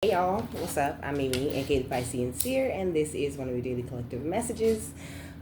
Hey y'all, what's up? I'm Mimi, aka the Piscean Seer, and this is one of the daily collective messages.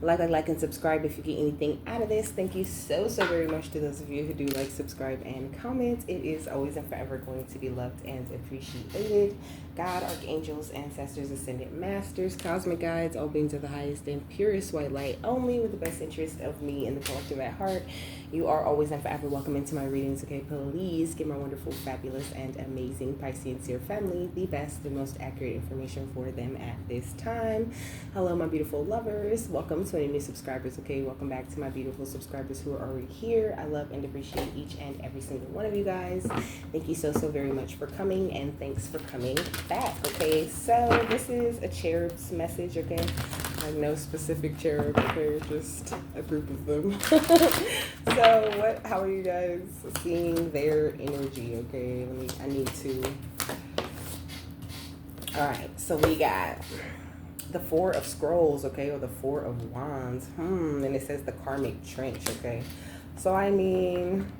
Like, and subscribe if you get anything out of this. Thank you so very much to those of you who do like, subscribe, and comment. It is always and forever going to be loved and appreciated. God, archangels, ancestors, ascended masters, cosmic guides, all beings of the highest and purest white light, only with the best interest of me and the collective at heart. You are always and forever welcome into my readings, okay? Please give my wonderful, fabulous, and amazing Piscean Seer family the best and most accurate information for them at this time. Hello, my beautiful lovers. Welcome to any new subscribers, okay? Welcome back to my beautiful subscribers who are already here. I love and appreciate each and every single one of you guys. Thank you so very much for coming, and thanks for coming back, okay? So this is a Cherubs message, okay? Like no specific cherub, okay? Just a group of them. So how are you guys seeing their energy, okay? I need to. All right, so we got the Four of Scrolls, okay, or the Four of Wands. And it says the Karmic Trench, okay? So I mean,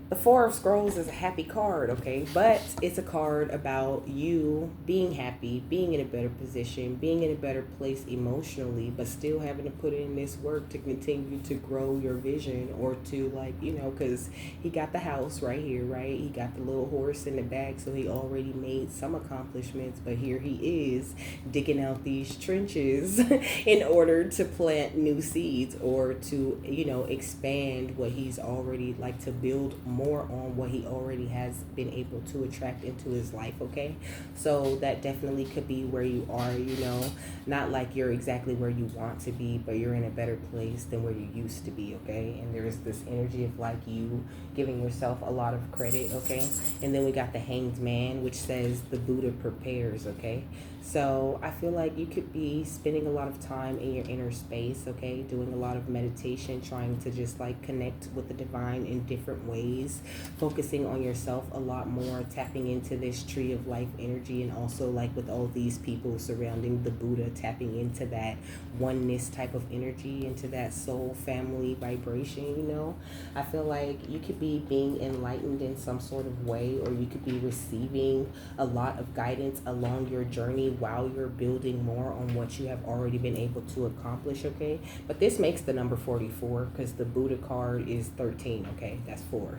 the Four of Scrolls is a happy card, okay? But it's a card about you being happy, being in a better position, being in a better place emotionally, but still having to put in this work to continue to grow your vision, or to, like, you know, because he got the house right here, right? He got the little horse in the back, so he already made some accomplishments, but here he is digging out these trenches in order to plant new seeds, or to, you know, expand what he's already, like, to build more on what he already has been able to attract into his life, okay? So that definitely could be where you are, you know, not like you're exactly where you want to be, but you're in a better place than where you used to be, okay? And there's this energy of, like, you giving yourself a lot of credit, okay? And then we got the Hanged Man, which says the Buddha prepares, okay? So I feel like you could be spending a lot of time in your inner space, okay? Doing a lot of meditation, trying to just, like, connect with the divine in different ways, focusing on yourself a lot more, tapping into this tree of life energy, and also, like, with all these people surrounding the Buddha, tapping into that oneness type of energy, into that soul family vibration, you know? I feel like you could be being enlightened in some sort of way, or you could be receiving a lot of guidance along your journey while you're building more on what you have already been able to accomplish, okay? But this makes the number 44 because the Buddha card is 13, okay? That's 4.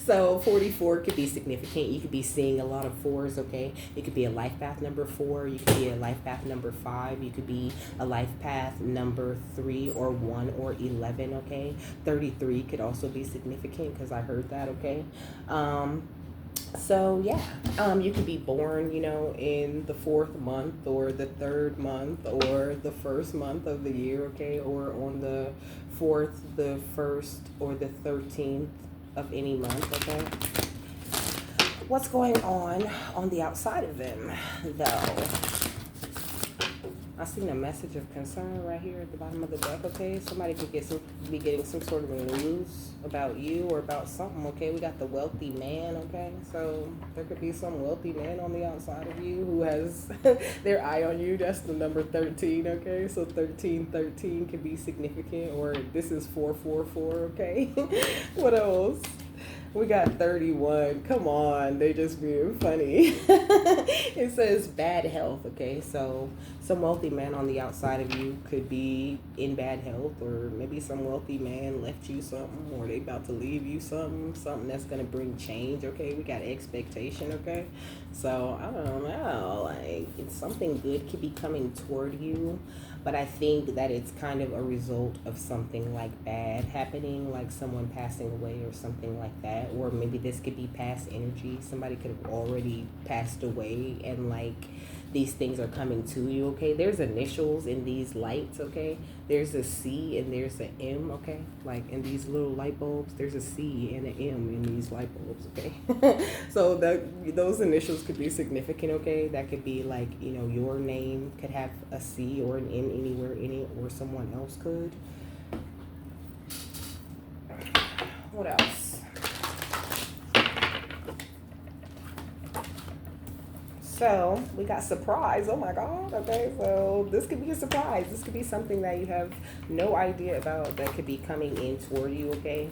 So 44 could be significant. You could be seeing a lot of 4s, okay? It could be a life path number 4. You could be a life path number 5. You could be a life path number 3 or 1 or 11, okay? 33 could also be significant because I heard that, okay? So yeah, you could be born, you know, in the 4th month, or the 3rd month, or the 1st month of the year, okay? Or on the 4th, the 1st, or the 13th of any month, okay? What's going on the outside of them, though? I seen a message of concern right here at the bottom of the deck, okay? Somebody could be getting some sort of news about you or about something, okay? We got the wealthy man, okay? So there could be some wealthy man on the outside of you who has their eye on you. That's the number 13, okay? So 1313 could be significant, or this is 444, okay? What else? We got 31. Come on, they just being funny. It says bad health, okay? So some wealthy man on the outside of you could be in bad health, or maybe some wealthy man left you something, or they about to leave you something that's going to bring change, okay? We got expectation, okay? So I don't know, like, it's something good could be coming toward you, but I think that it's kind of a result of something, like, bad happening, like someone passing away or something like that. Or maybe this could be past energy. Somebody could have already passed away, and, like, these things are coming to you, okay? There's initials in these lights, okay? There's a C and there's an M, okay? Like, in these little light bulbs, there's a C and an M in these light bulbs, okay? So those initials could be significant, okay? That could be, like, you know, your name could have a C or an M anywhere in it, or someone else could. What else? So we got surprise. Oh my God. Okay, so this could be a surprise. This could be something that you have no idea about that could be coming in toward you, okay?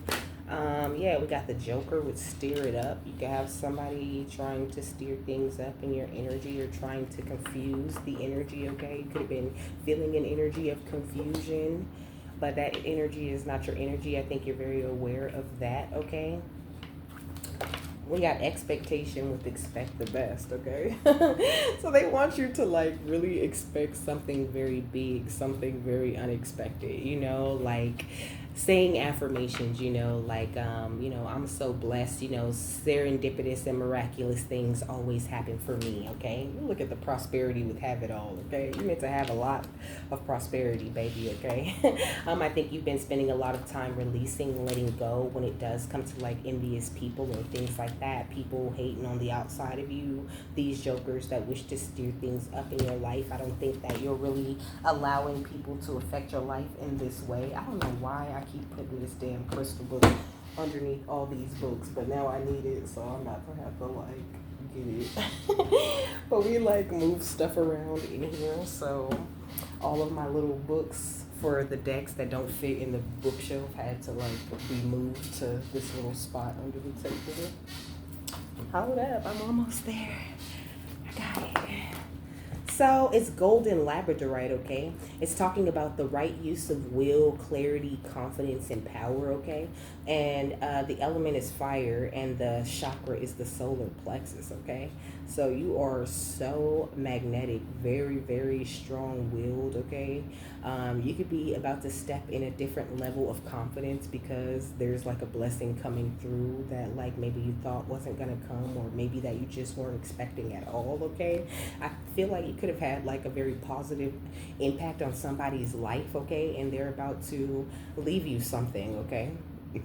Yeah, we got the Joker with steer it up. You can have somebody trying to steer things up in your energy or trying to confuse the energy, okay? You could have been feeling an energy of confusion, but that energy is not your energy. I think you're very aware of that, okay? We got expectation with expect the best, okay? So they want you to like really expect something very big, something very unexpected, like saying affirmations, I'm so blessed, serendipitous and miraculous things always happen for me, okay? You look at the prosperity with have it all, okay? You meant to have a lot of prosperity, baby, okay? I think you've been spending a lot of time releasing, letting go when it does come to like envious people or things like that. People hating on the outside of you, these jokers that wish to steer things up in your life. I don't think that you're really allowing people to affect your life in this way. I don't know why I keep putting this damn crystal book underneath all these books, but now I need it, so I'm not gonna have to like get it. But we like move stuff around in here, so all of my little books for the decks that don't fit in the bookshelf had to like be moved to this little spot under the table. Hold up, I'm almost there. I got it. So it's golden labradorite, okay? It's talking about the right use of will, clarity, confidence, and power, okay? And the element is fire, and the chakra is the solar plexus, okay? So you are so magnetic, very, very strong-willed, okay? You could be about to step in a different level of confidence because there's like a blessing coming through that like maybe you thought wasn't gonna come, or maybe that you just weren't expecting at all, okay? I feel like you could have had like a very positive impact on somebody's life, okay? And they're about to leave you something, okay?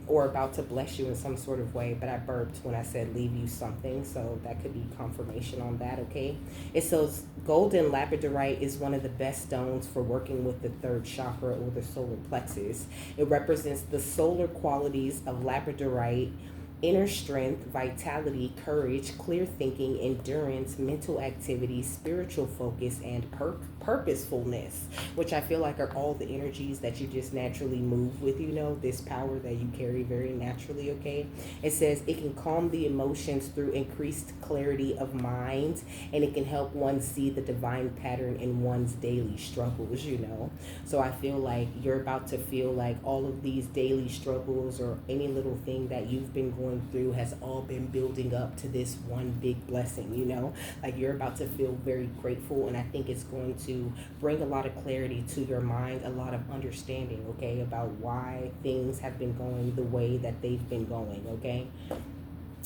Or about to bless you in some sort of way, but I burped when I said leave you something, so that could be confirmation on that, okay? It says golden labradorite is one of the best stones for working with the third chakra or the solar plexus. It represents the solar qualities of labradorite: inner strength, vitality, courage, clear thinking, endurance, mental activity, spiritual focus, and purposefulness, which I feel like are all the energies that you just naturally move with, this power that you carry very naturally, okay? It says it can calm the emotions through increased clarity of mind, and it can help one see the divine pattern in one's daily struggles. So I feel like you're about to feel like all of these daily struggles or any little thing that you've been going through has all been building up to this one big blessing. Like you're about to feel very grateful, and I think it's going to bring a lot of clarity to your mind, a lot of understanding, okay, about why things have been going the way that they've been going, okay?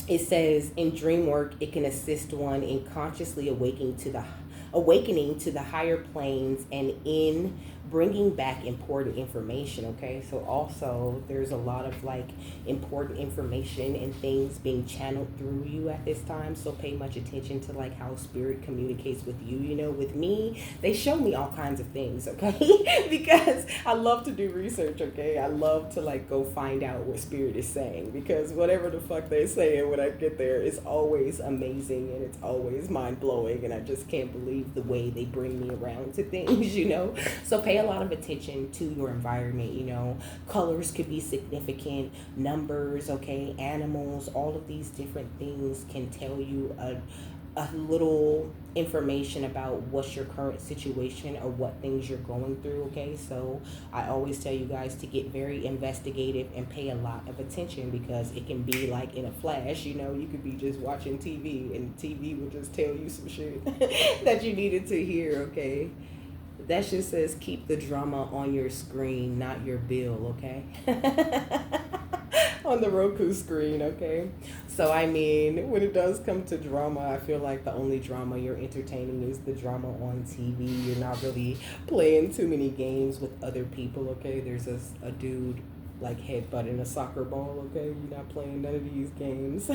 It says in dream work, it can assist one in consciously awakening to the higher planes and in bringing back important information, okay? So also there's a lot of like important information and things being channeled through you at this time, so pay much attention to like how spirit communicates with you. With me, they show me all kinds of things, okay? Because I love to do research, okay? I love to like go find out what spirit is saying, because whatever the fuck they're saying when I get there is always amazing and it's always mind-blowing, and I just can't believe the way they bring me around to things. So pay a lot of attention to your environment. Colors could be significant, numbers, okay, animals, all of these different things can tell you a little information about what's your current situation or what things you're going through, okay? So I always tell you guys to get very investigative and pay a lot of attention, because it can be like in a flash. You could be just watching TV and TV will just tell you some shit that you needed to hear, okay? That just says keep the drama on your screen, not your bill, okay? On the Roku screen, okay? So, I mean, when it does come to drama, I feel like the only drama you're entertaining is the drama on TV. You're not really playing too many games with other people, okay? There's a dude like headbutting a soccer ball, okay? You're not playing none of these games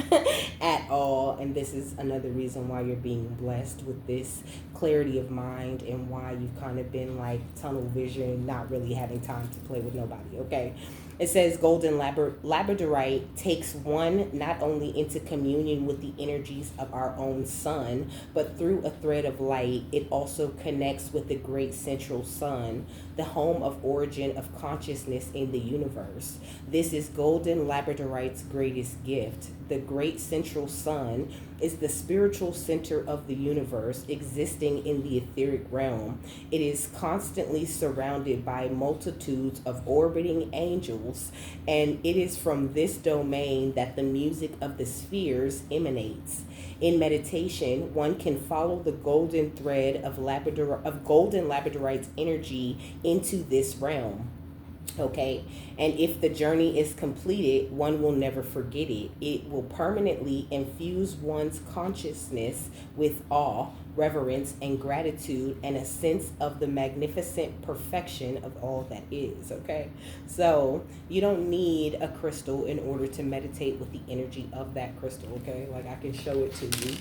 at all. And this is another reason why you're being blessed with this clarity of mind, and why you've kind of been like tunnel vision, not really having time to play with nobody, okay? It says golden labradorite takes one not only into communion with the energies of our own sun, but through a thread of light, it also connects with the great central sun, the home of origin of consciousness in the universe. This is golden labradorite's greatest gift. The great central sun is the spiritual center of the universe existing in the etheric realm. It is constantly surrounded by multitudes of orbiting angels, and it is from this domain that the music of the spheres emanates. In meditation, one can follow the golden thread of golden labradorite's energy into this realm. Okay, and if the journey is completed, one will never forget it. It will permanently infuse one's consciousness with awe, reverence, and gratitude, and a sense of the magnificent perfection of all that is. Okay, so you don't need a crystal in order to meditate with the energy of that crystal. Okay, like I can show it to you.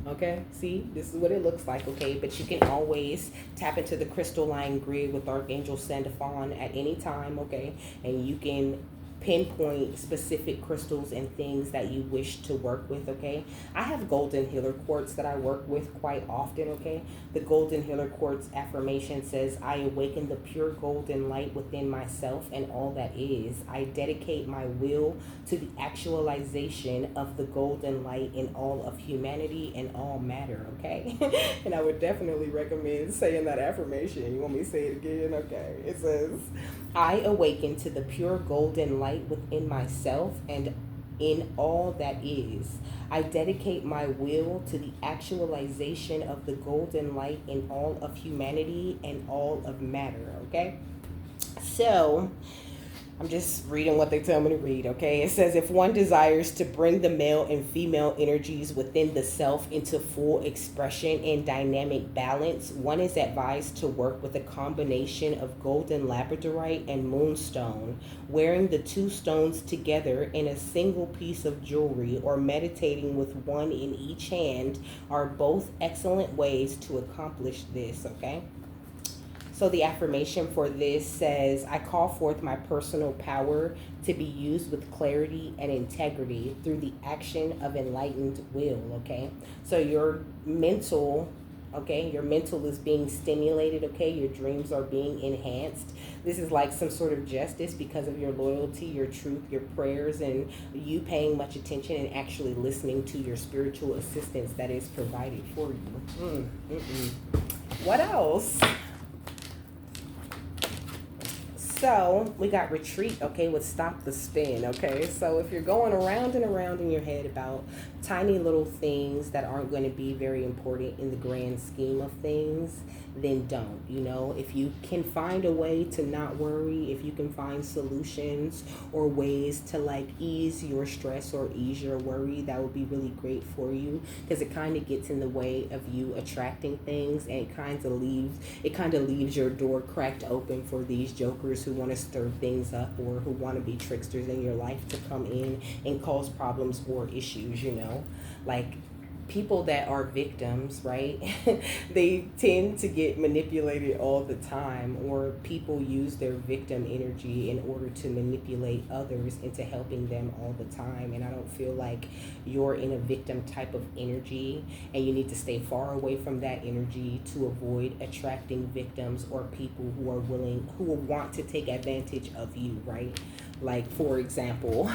Okay, see, this is what it looks like. Okay, but you can always tap into the crystalline grid with Archangel Sandalphon at any time. Okay, and you can pinpoint specific crystals and things that you wish to work with. Okay, I have golden healer quartz that I work with quite often. Okay, the golden healer quartz affirmation says, I awaken the pure golden light within myself and all that is. I dedicate my will to the actualization of the golden light in all of humanity and all matter. Okay, and I would definitely recommend saying that affirmation. You want me to say it again? Okay, it says, I awaken to the pure golden light within myself and in all that is. I dedicate my will to the actualization of the golden light in all of humanity and all of matter. Okay, so I'm just reading what they tell me to read, okay? It says, if one desires to bring the male and female energies within the self into full expression and dynamic balance, one is advised to work with a combination of golden labradorite and moonstone. Wearing the two stones together in a single piece of jewelry or meditating with one in each hand are both excellent ways to accomplish this, okay? So the affirmation for this says, I call forth my personal power to be used with clarity and integrity through the action of enlightened will, okay? So your mental, okay, your mental is being stimulated, okay? Your dreams are being enhanced. This is like some sort of justice because of your loyalty, your truth, your prayers, and you paying much attention and actually listening to your spiritual assistance that is provided for you. What else? So we got retreat, okay, with stop the spin, okay? So if you're going around and around in your head about tiny little things that aren't going to be very important in the grand scheme of things, then don't, you know? If you can find a way to not worry, if you can find solutions or ways to like ease your stress or ease your worry, that would be really great for you, because it kind of gets in the way of you attracting things, and it kind of leaves your door cracked open for these jokers who want to stir things up or who want to be tricksters in your life to come in and cause problems or issues, you know? Like people that are victims, right? They tend to get manipulated all the time, or people use their victim energy in order to manipulate others into helping them all the time. And I don't feel like you're in a victim type of energy, and you need to stay far away from that energy to avoid attracting victims or people who are who will want to take advantage of you, right? Like, for example,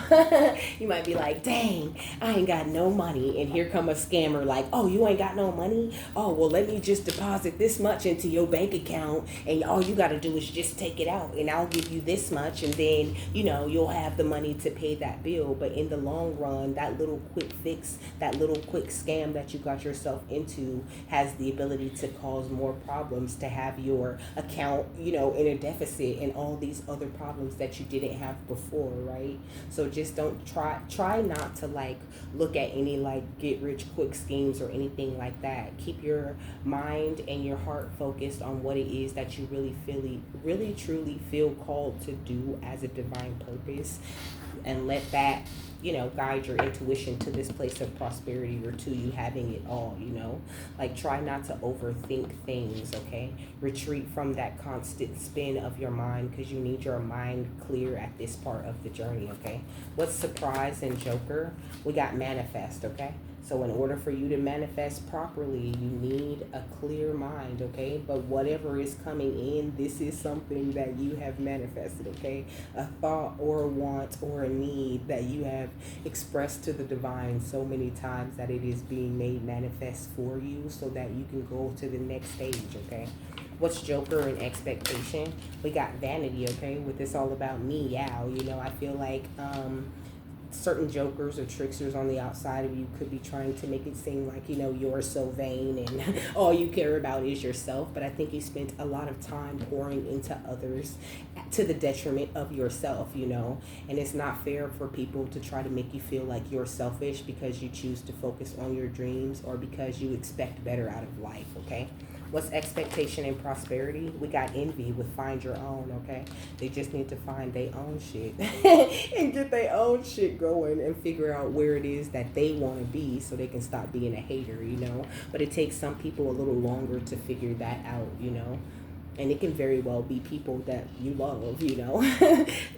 you might be like, dang, I ain't got no money. And here come a scammer like, oh, you ain't got no money? Oh, well, let me just deposit this much into your bank account. And all you got to do is just take it out. And I'll give you this much. And then, you know, you'll have the money to pay that bill. But in the long run, that little quick fix, that little quick scam that you got yourself into has the ability to cause more problems, to have your account, you know, in a deficit and all these other problems that you didn't have before, right? So just don't try not to like look at any like get rich quick schemes or anything like that. Keep your mind and your heart focused on what it is that you really truly feel called to do as a divine purpose, and let that, you know, guide your intuition to this place of prosperity, or to you having it all, you know? Like, try not to overthink things, okay? Retreat from that constant spin of your mind, because you need your mind clear at this part of the journey, okay? What's surprise and Joker? We got manifest, okay? So in order for you to manifest properly, you need a clear mind, okay? But whatever is coming in, this is something that you have manifested, okay? A thought or a want or a need that you have expressed to the divine so many times that it is being made manifest for you so that you can go to the next stage, okay? What's Joker and expectation? We got vanity, okay? With this all about Micheal, you know, I feel like certain jokers or tricksters on the outside of you could be trying to make it seem like, you know, you're so vain and all you care about is yourself. But I think you spent a lot of time pouring into others to the detriment of yourself, you know. And it's not fair for people to try to make you feel like you're selfish because you choose to focus on your dreams or because you expect better out of life, okay? What's expectation and prosperity? We got envy with find your own, okay? They just need to find their own shit and get their own shit going and figure out where it is that they want to be so they can stop being a hater, you know? But it takes some people a little longer to figure that out, you know? And it can very well be people that you love, you know,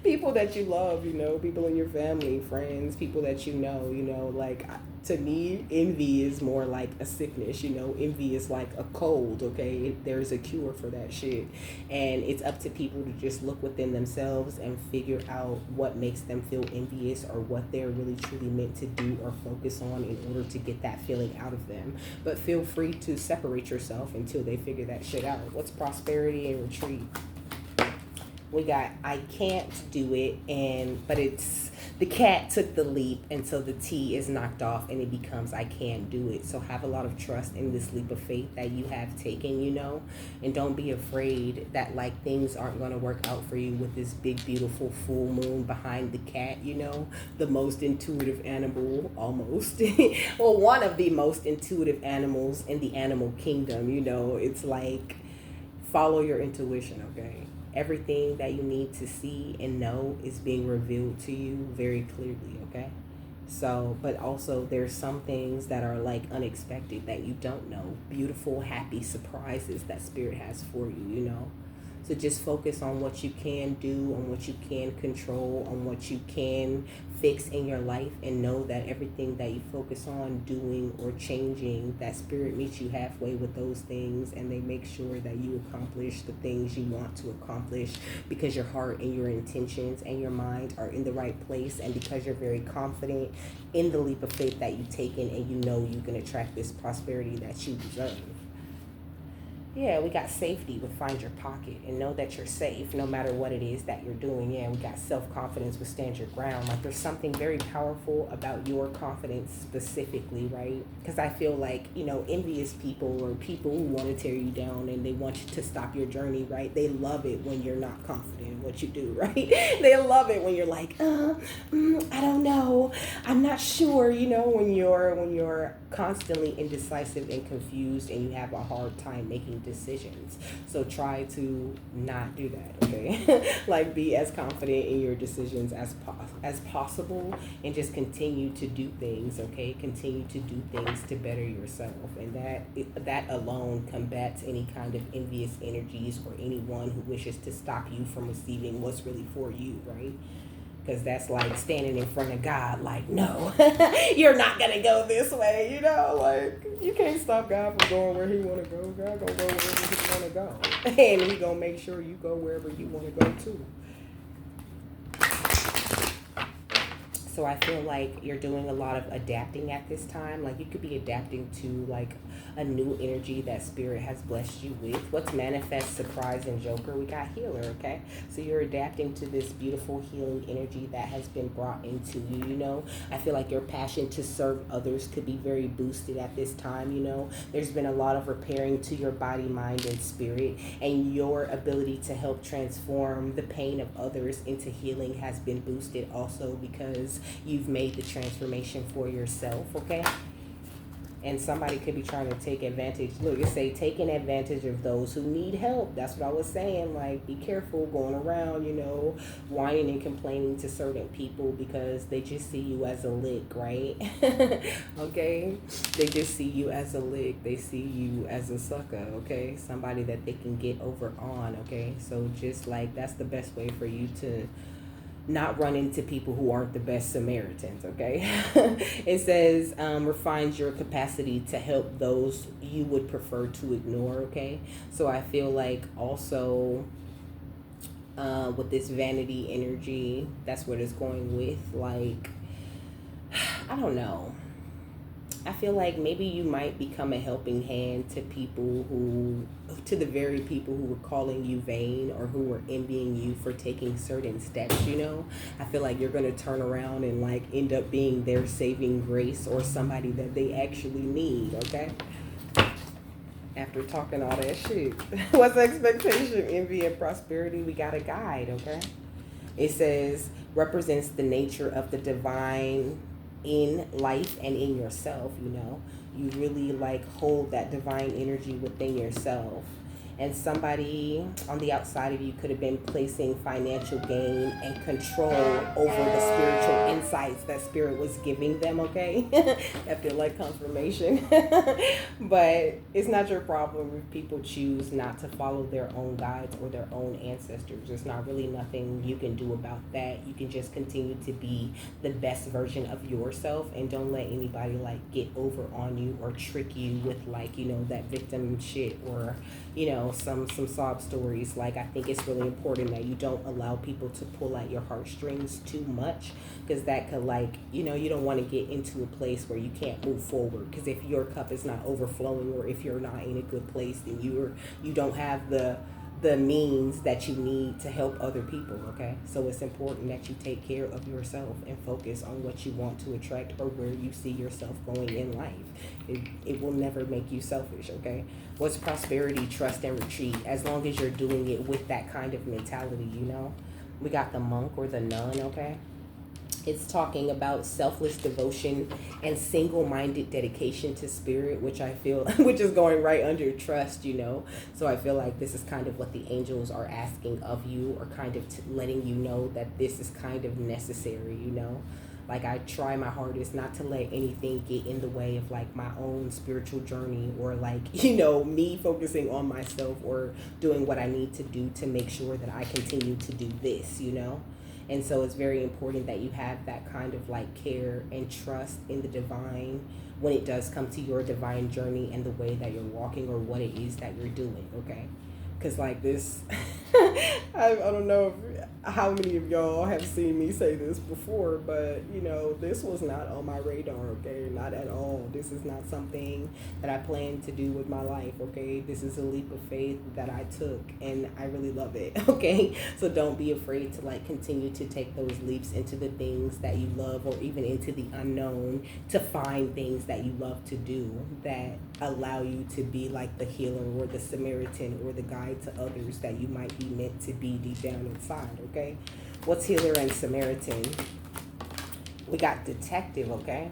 people that you love, you know, people in your family, friends, people that you know, like to me, envy is more like a sickness, you know, envy is like a cold, okay? There's a cure for that shit. And it's up to people to just look within themselves and figure out what makes them feel envious or what they're really truly meant to do or focus on in order to get that feeling out of them. But feel free to separate yourself until they figure that shit out. What's prosperity and retreat? We got I can't do it, but it's the cat took the leap, and so the T is knocked off and it becomes I can't do it. So have a lot of trust in this leap of faith that you have taken, you know, and don't be afraid that like things aren't going to work out for you with this big beautiful full moon behind the cat, you know, the most intuitive animal almost well, one of the most intuitive animals in the animal kingdom, you know. It's like follow your intuition, okay? Everything that you need to see and know is being revealed to you very clearly, okay? So, but also there's some things that are like unexpected that you don't know. Beautiful, happy surprises that spirit has for you, you know? So just focus on what you can do, on what you can control, on what you can fix in your life, and know that everything that you focus on doing or changing, that spirit meets you halfway with those things, and they make sure that you accomplish the things you want to accomplish because your heart and your intentions and your mind are in the right place, and because you're very confident in the leap of faith that you've taken, and you know you can attract this prosperity that you deserve. Yeah, we got safety with find your pocket and know that you're safe no matter what it is that you're doing. Yeah, we got self-confidence with stand your ground. Like there's something very powerful about your confidence specifically, right? Because I feel like, you know, envious people or people who want to tear you down and they want you to stop your journey, right? They love it when you're not confident in what you do, right? They love it when you're like, I don't know. I'm not sure, you know, when you're constantly indecisive and confused and you have a hard time making decisions. So try to not do that, okay? Like be as confident in your decisions as possible, and just continue to do things, okay? Continue to do things to better yourself, and that alone combats any kind of envious energies or anyone who wishes to stop you from receiving what's really for you, right? Because that's like standing in front of God like, no, you're not going to go this way, you know? Like, you can't stop God from going where he want to go. God going to go wherever he want to go. And he going to make sure you go wherever you want to go too. So I feel like you're doing a lot of adapting at this time. Like you could be adapting to like a new energy that spirit has blessed you with. What's manifest, surprise, and Joker? We got healer, okay? So you're adapting to this beautiful healing energy that has been brought into you, you know? I feel like your passion to serve others could be very boosted at this time, you know? There's been a lot of repairing to your body, mind, and spirit, and your ability to help transform the pain of others into healing has been boosted also because you've made the transformation for yourself, okay? And somebody could be trying to take advantage. Look, it say taking advantage of those who need help. That's what I was saying. Like, be careful going around, you know, whining and complaining to certain people because they just see you as a lick, right? Okay? They just see you as a lick. They see you as a sucker, okay? Somebody that they can get over on, okay? So just like, that's the best way for you to not run into people who aren't the best Samaritans, okay? It says, refines your capacity to help those you would prefer to ignore, okay? So I feel like also with this vanity energy, that's what it's going with. Like, I don't know. I feel like maybe you might become a helping hand to people who, to the very people who were calling you vain or who were envying you for taking certain steps, you know? I feel like you're going to turn around and like end up being their saving grace or somebody that they actually need, okay? After talking all that shit. What's the expectation? Envy and prosperity, we got a guide, okay? It says, represents the nature of the divine in life and in yourself, you know. You really like hold that divine energy within yourself. And somebody on the outside of you could have been placing financial gain and control over the spiritual insights that spirit was giving them, okay? I feel like confirmation. But it's not your problem if people choose not to follow their own guides or their own ancestors. There's not really nothing you can do about that. You can just continue to be the best version of yourself, and don't let anybody like get over on you or trick you with like, you know, that victim shit or, you know, some sob stories. Like, I think it's really important that you don't allow people to pull at your heartstrings too much, because that could, like, you know, you don't want to get into a place where you can't move forward, because if your cup is not overflowing or if you're not in a good place, then you don't have the means that you need to help other people, okay? So it's important that you take care of yourself and focus on what you want to attract or where you see yourself going in life. It will never make you selfish, okay? What's prosperity, trust, and retreat? As long as you're doing it with that kind of mentality, you know? We got the monk or the nun, okay? It's talking about selfless devotion and single-minded dedication to spirit, which I feel, which is going right under trust, you know. So I feel like this is kind of what the angels are asking of you, or kind of letting you know that this is kind of necessary, you know. Like, I try my hardest not to let anything get in the way of like my own spiritual journey, or like, you know, me focusing on myself or doing what I need to do to make sure that I continue to do this, you know. And so it's very important that you have that kind of like care and trust in the divine when it does come to your divine journey and the way that you're walking or what it is that you're doing, okay? Because like this, I don't know how many of y'all have seen me say this before, but you know, this was not on my radar, okay? Not at all. This is not something that I plan to do with my life, okay? This is a leap of faith that I took, and I really love it, okay? So don't be afraid to like continue to take those leaps into the things that you love, or even into the unknown, to find things that you love to do that allow you to be like the healer or the Samaritan or the guide to others that you might be meant to be deep down inside, okay? What's healer and Samaritan? We got detective, okay?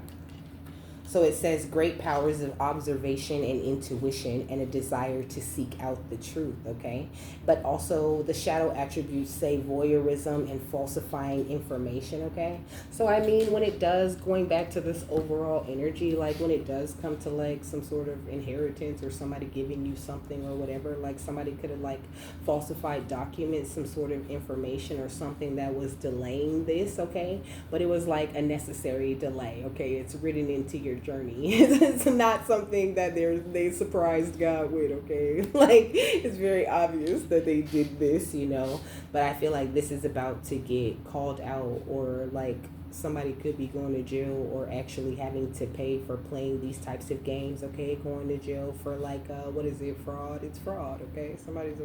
So it says great powers of observation and intuition and a desire to seek out the truth, okay? But also the shadow attributes say voyeurism and falsifying information, okay? So I mean, when it does, going back to this overall energy, like when it does come to like some sort of inheritance or somebody giving you something or whatever, like somebody could have like falsified documents, some sort of information or something that was delaying this, okay? But it was like a necessary delay, okay? It's written into your journey. It's not something that they surprised God with, okay? Like, it's very obvious that they did this, you know, but I feel like this is about to get called out, or like somebody could be going to jail or actually having to pay for playing these types of games, okay? Going to jail for like what is it, fraud? It's fraud, okay? Somebody's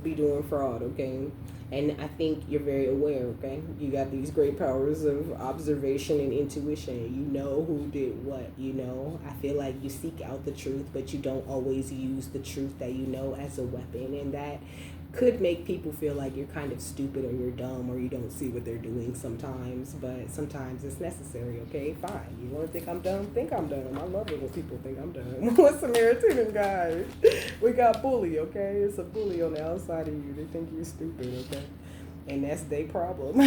be doing fraud, okay? And I think you're very aware, okay? You got these great powers of observation and intuition. You know who did what, you know? I feel like you seek out the truth, but you don't always use the truth that you know as a weapon. And that could make people feel like you're kind of stupid or you're dumb or you don't see what they're doing sometimes. But sometimes it's necessary, okay? Fine. You want to think I'm dumb? Think I'm dumb. I love it when people think I'm dumb. What's Samaritan, guys? We got bully, okay? It's a bully on the outside of you. They think you're stupid, okay? and that's their problem.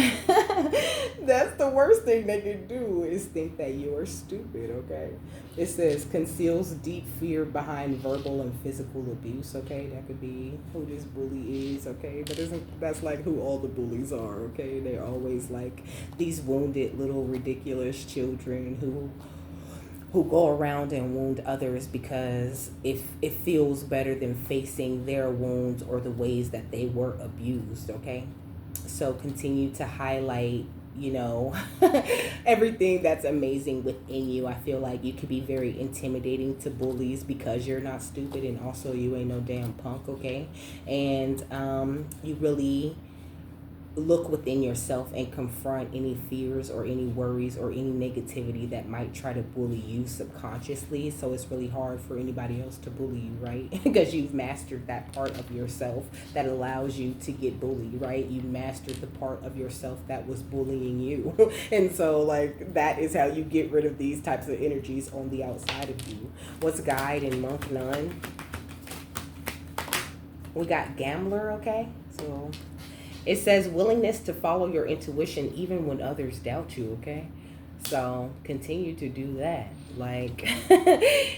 That's the worst thing they can do is think that you're stupid, okay? It says conceals deep fear behind verbal and physical abuse, okay? That could be who this bully is, okay? But isn't that's like who all the bullies are, okay? They're always like these wounded little ridiculous children who go around and wound others because if it feels better than facing their wounds or the ways that they were abused, okay? So continue to highlight, you know, everything that's amazing within you. I feel like you could be very intimidating to bullies because you're not stupid, and also you ain't no damn punk, okay? And you really look within yourself and confront any fears or any worries or any negativity that might try to bully you subconsciously. So it's really hard for anybody else to bully you, right? Because you've mastered that part of yourself that allows you to get bullied, right? You mastered the part of yourself that was bullying you. And so like that is how you get rid of these types of energies on the outside of you. What's guide and monk none? We got gambler, okay? So it says willingness to follow your intuition even when others doubt you, okay? So continue to do that. Like,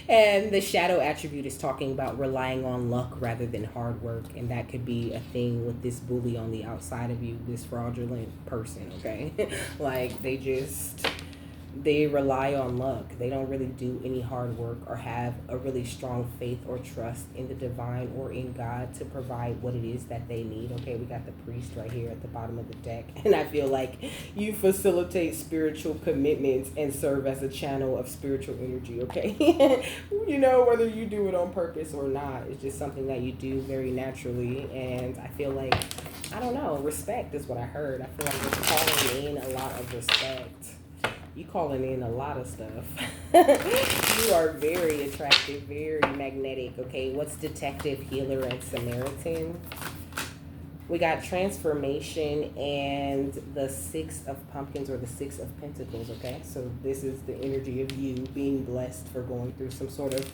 and the shadow attribute is talking about relying on luck rather than hard work. And that could be a thing with this bully on the outside of you, this fraudulent person, okay? Like they rely on luck. They don't really do any hard work or have a really strong faith or trust in the divine or in God to provide what it is that they need. Okay, we got the priest right here at the bottom of the deck. And I feel like you facilitate spiritual commitments and serve as a channel of spiritual energy, okay? You know, whether you do it on purpose or not, it's just something that you do very naturally. And I feel like, I don't know, respect is what I heard. I feel like it's calling in a lot of respect. You calling in a lot of stuff. You are very attractive, very magnetic, okay? What's detective, healer, and Samaritan? We got transformation and the Six of Pumpkins or the Six of Pentacles, okay? So this is the energy of you being blessed for going through some sort of,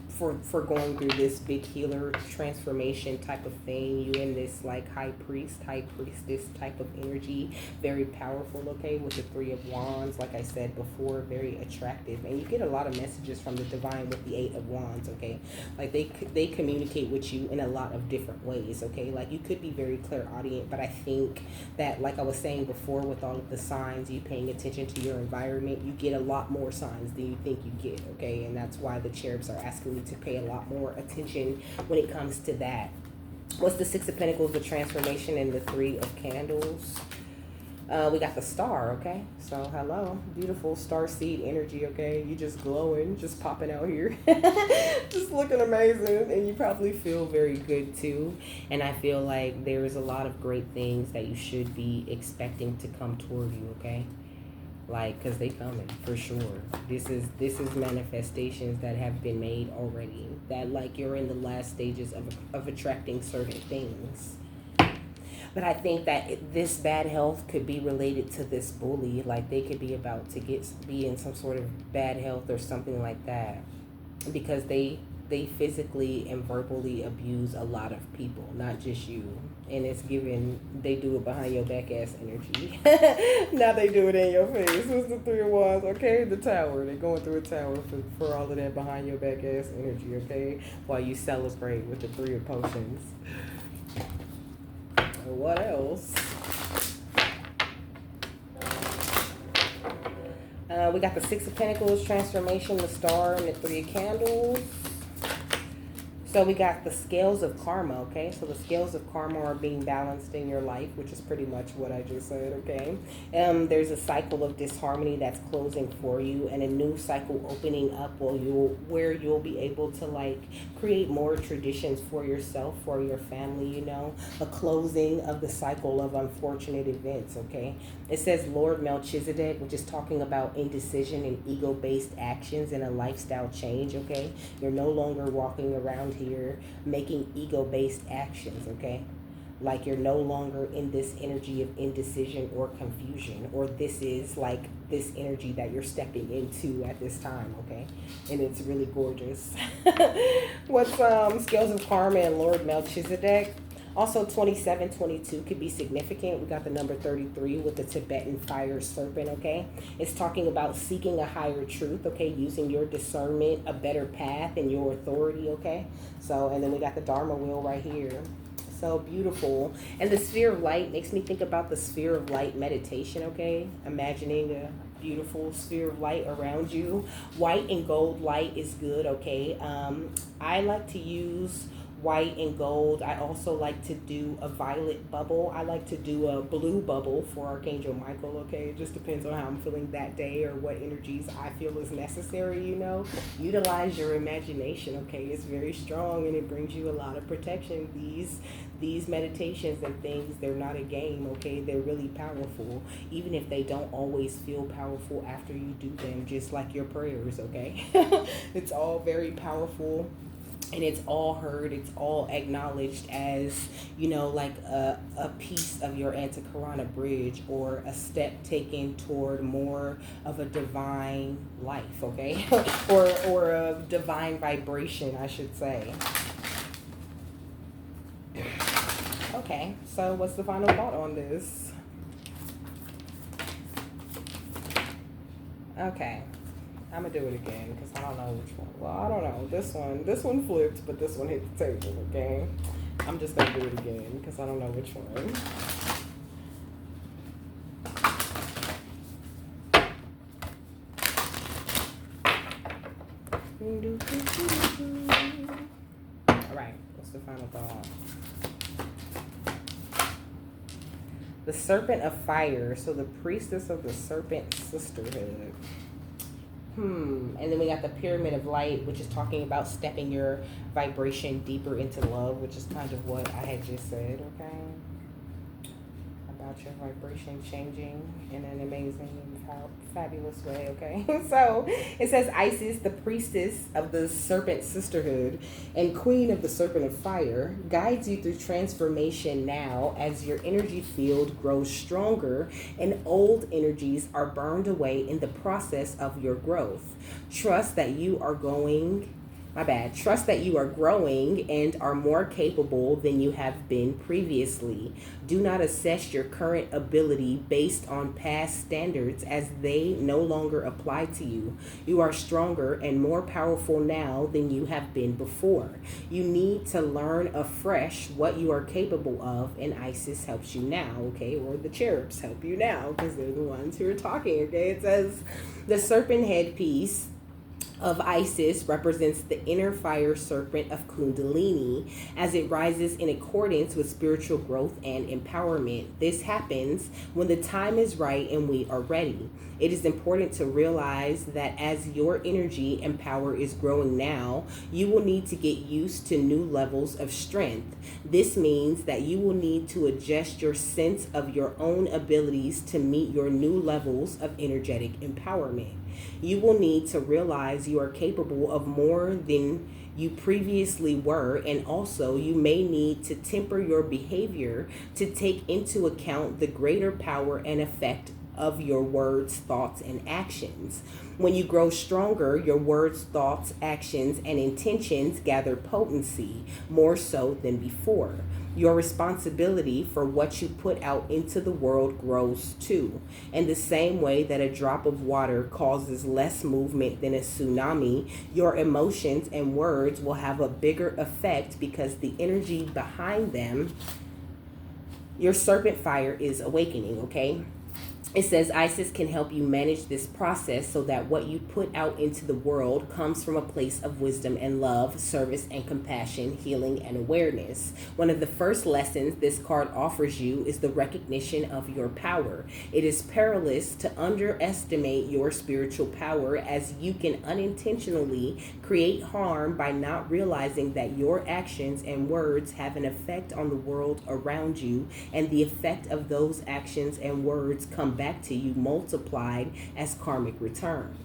for going through this big healer transformation type of thing. You in this like high priestess type of energy. Very powerful, okay? With the Three of Wands, like I said before, very attractive. And you get a lot of messages from the divine with the Eight of Wands, okay? Like they communicate with you in a lot of different ways, okay? Like you could be very clairaudient, but I think that, like I was saying before, with all of the signs, you paying attention to your environment, you get a lot more signs than you think you get, okay? And that's why the cherubs are asking you to pay a lot more attention when it comes to that. What's the Six of Pentacles, the transformation, and the Three of Candles? We got the star, okay? So, hello. Beautiful star seed energy, okay? You just glowing, just popping out here. Just looking amazing. And you probably feel very good, too. And I feel like there is a lot of great things that you should be expecting to come toward you, okay? Like, because they coming, for sure. This is manifestations that have been made already. That, like, you're in the last stages of attracting certain things. But I think that this bad health could be related to this bully. Like they could be about to be in some sort of bad health or something like that. Because they physically and verbally abuse a lot of people, not just you. And it's given, they do it behind your back ass energy. Now they do it in your face. What's the Three of Wands? Okay, the Tower. They're going through a tower for all of that behind your back ass energy, okay? While you celebrate with the Three of Potions. What else? We got the Six of Pentacles, transformation, the star, and the Three of Candles. So we got the scales of karma, okay? So the scales of karma are being balanced in your life, which is pretty much what I just said, okay? There's a cycle of disharmony that's closing for you, and a new cycle opening up where you'll be able to like create more traditions for yourself, for your family, you know? A closing of the cycle of unfortunate events, okay? It says Lord Melchizedek, which is talking about indecision and ego-based actions and a lifestyle change, okay? You're no longer walking around here making ego-based actions, okay? Like you're no longer in this energy of indecision or confusion, or this is like this energy that you're stepping into at this time, okay? And it's really gorgeous. What's scales of karma and Lord Melchizedek? Also, 2722 could be significant. We got the number 33 with the Tibetan fire serpent, okay? It's talking about seeking a higher truth, okay? Using your discernment, a better path, and your authority, okay? So, and then we got the Dharma wheel right here. So beautiful. And the sphere of light makes me think about the sphere of light meditation, okay? Imagining a beautiful sphere of light around you. White and gold light is good, okay? I like to use white and gold. I also like to do a violet bubble. I like to do a blue bubble for Archangel Micheal, okay? It just depends on how I'm feeling that day or what energies I feel is necessary, you know? Utilize your imagination, okay? It's very strong and it brings you a lot of protection. These meditations and things, they're not a game, okay? They're really powerful, even if they don't always feel powerful after you do them, just like your prayers, okay? It's all very powerful. And it's all heard, it's all acknowledged as, you know, like a piece of your Antakarana bridge or a step taken toward more of a divine life, okay? or a divine vibration, I should say. Okay, so what's the final thought on this? Okay. I'm gonna do it again because I don't know which one. Well, I don't know. This one flipped, but this one hit the table, okay? I'm just gonna do it again because I don't know which one. All right, what's the final thought? The Serpent of Fire, so the Priestess of the Serpent Sisterhood. And then we got the Pyramid of Light, which is talking about stepping your vibration deeper into love, which is kind of what I had just said, okay? About your vibration changing in an amazing and fabulous way, okay? So it says Isis, the priestess of the Serpent Sisterhood and queen of the Serpent of Fire, guides you through transformation now as your energy field grows stronger and old energies are burned away in the process of your growth. Trust that you are growing and are more capable than you have been previously. Do not assess your current ability based on past standards as they no longer apply to you. You are stronger and more powerful now than you have been before. You need to learn afresh what you are capable of, and Isis helps you now, okay? Or the cherubs help you now because they're the ones who are talking, okay? It says the serpent headpiece of Isis represents the inner fire serpent of Kundalini as it rises in accordance with spiritual growth and empowerment. This happens when the time is right and we are ready. It is important to realize that as your energy and power is growing now, you will need to get used to new levels of strength. This means that you will need to adjust your sense of your own abilities to meet your new levels of energetic empowerment. You will need to realize you are capable of more than you previously were, and also you may need to temper your behavior to take into account the greater power and effect of your words, thoughts, and actions. When you grow stronger, your words, thoughts, actions, and intentions gather potency more so than before. Your responsibility for what you put out into the world grows too. In the same way that a drop of water causes less movement than a tsunami, your emotions and words will have a bigger effect because the energy behind them, your serpent fire is awakening, okay? It says Isis can help you manage this process so that what you put out into the world comes from a place of wisdom and love, service and compassion, healing and awareness. One of the first lessons this card offers you is the recognition of your power. It is perilous to underestimate your spiritual power, as you can unintentionally create harm by not realizing that your actions and words have an effect on the world around you, and the effect of those actions and words come back to you multiplied as karmic return.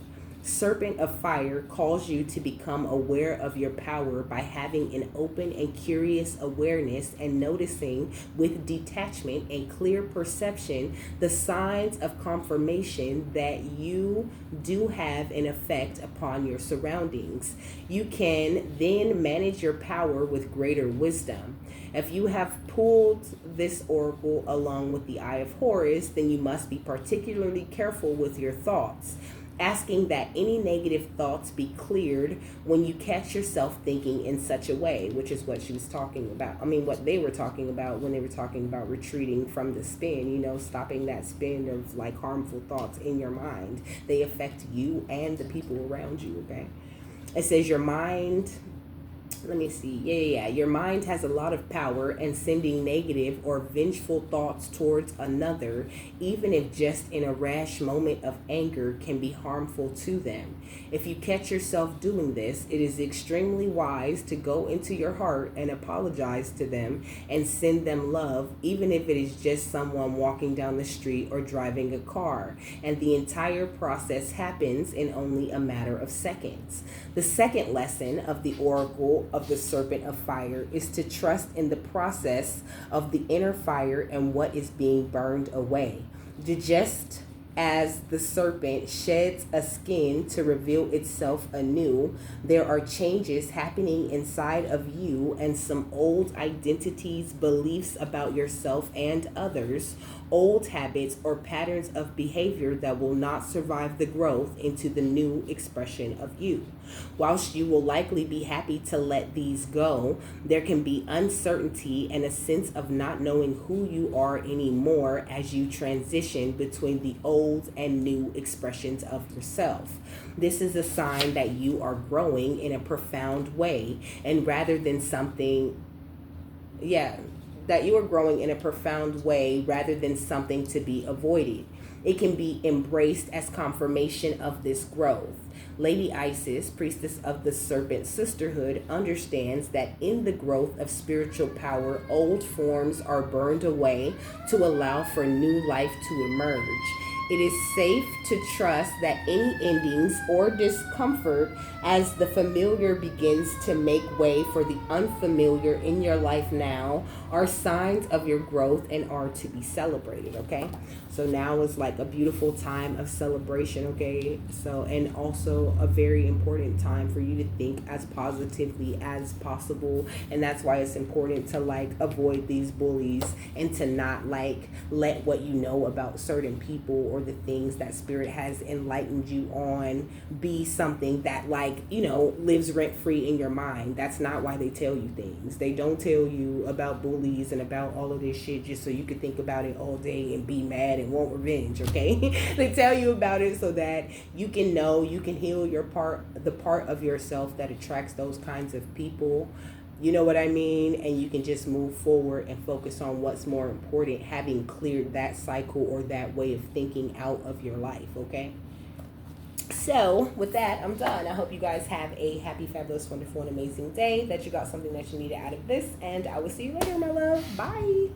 Serpent of Fire calls you to become aware of your power by having an open and curious awareness and noticing with detachment and clear perception the signs of confirmation that you do have an effect upon your surroundings. You can then manage your power with greater wisdom. If you have pulled this oracle along with the Eye of Horus, then you must be particularly careful with your thoughts, asking that any negative thoughts be cleared when you catch yourself thinking in such a way, which is what she was talking about. I mean, what they were talking about when they were talking about retreating from the spin, stopping that spin of like harmful thoughts in your mind. They affect you and the people around you, okay? It says your mind, let me see. Yeah. Your mind has a lot of power, and sending negative or vengeful thoughts towards another, even if just in a rash moment of anger, can be harmful to them. If you catch yourself doing this, it is extremely wise to go into your heart and apologize to them and send them love, even if it is just someone walking down the street or driving a car. And the entire process happens in only a matter of seconds. The second lesson of the Oracle of the Serpent of Fire is to trust in the process of the inner fire and what is being burned away. Just as the serpent sheds a skin to reveal itself anew, there are changes happening inside of you, and some old identities, beliefs about yourself and others, old habits or patterns of behavior that will not survive the growth into the new expression of you. Whilst you will likely be happy to let these go, there can be uncertainty and a sense of not knowing who you are anymore as you transition between the old and new expressions of yourself. This is a sign that you are growing in a profound way, and rather than something, that you are growing in a profound way rather than something to be avoided. It can be embraced as confirmation of this growth. Lady Isis, priestess of the Serpent Sisterhood, understands that in the growth of spiritual power, old forms are burned away to allow for new life to emerge. It is safe to trust that any endings or discomfort as the familiar begins to make way for the unfamiliar in your life now are signs of your growth and are to be celebrated, okay? So now is like a beautiful time of celebration, okay? So, and also a very important time for you to think as positively as possible. And that's why it's important to like avoid these bullies and to not like let what you know about certain people or the things that spirit has enlightened you on be something that like, lives rent free in your mind. That's not why they tell you things. They don't tell you about bullies and about all of this shit just so you can think about it all day and be mad and want revenge, okay? They tell you about it so that you can know, you can heal the part of yourself that attracts those kinds of people. You know what I mean? And you can just move forward and focus on what's more important, having cleared that cycle or that way of thinking out of your life, okay? So with that, I'm done. I hope you guys have a happy, fabulous, wonderful, and amazing day, that you got something that you needed out of this, and I will see you later, my love. Bye.